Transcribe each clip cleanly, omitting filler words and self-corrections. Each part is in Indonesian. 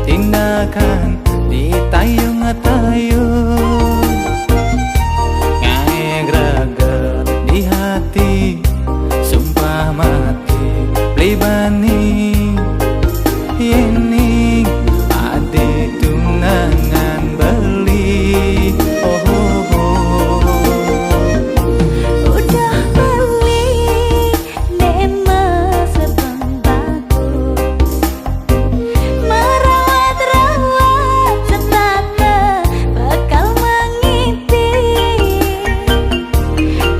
tindakan ditayung-tayung, ngae greget di hati, sumpah mati plibani ini ade tunangan beli. Oh, oh, oh. Udah beli nemes bagus, merawat-rawat setata bakal mengiti.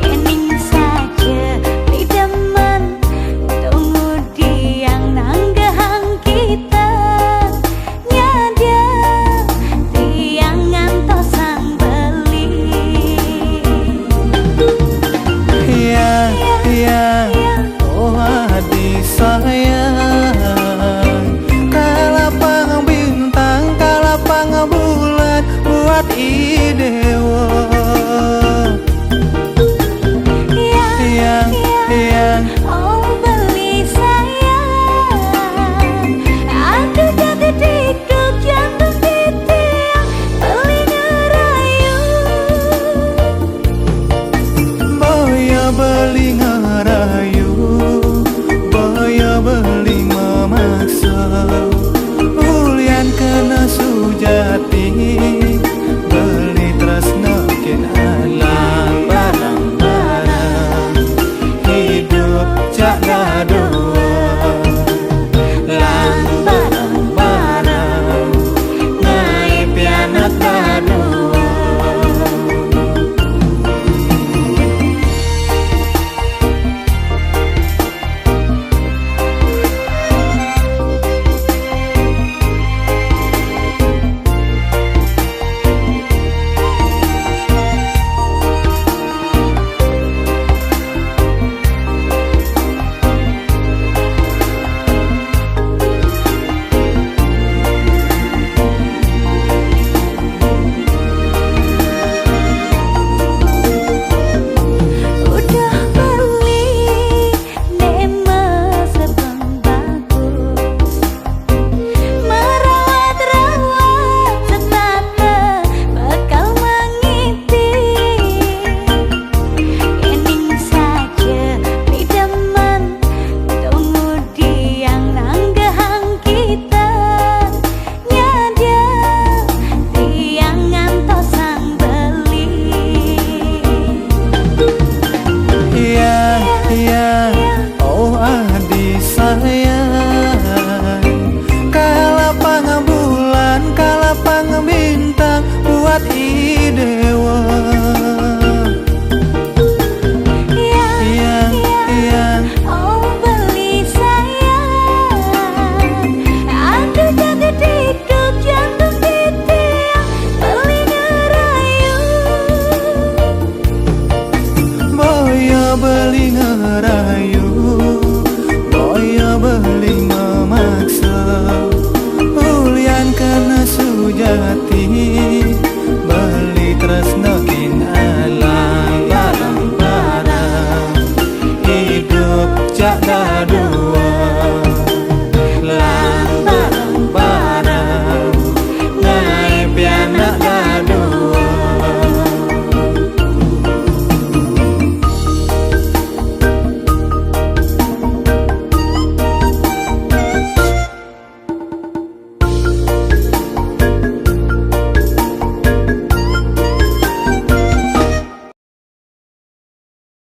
Kening saja lidaman tunggu diang nanggahang kita, nyada tiang ngantos sang beli. Yang oh adik sayang, kalapang bintang, kalapang bulan buat idewo. Yang Oh beli sayang, aduh jati dikduk jantung titiang beli ngerayu. boya beli ngerayu, boya beli memaksa.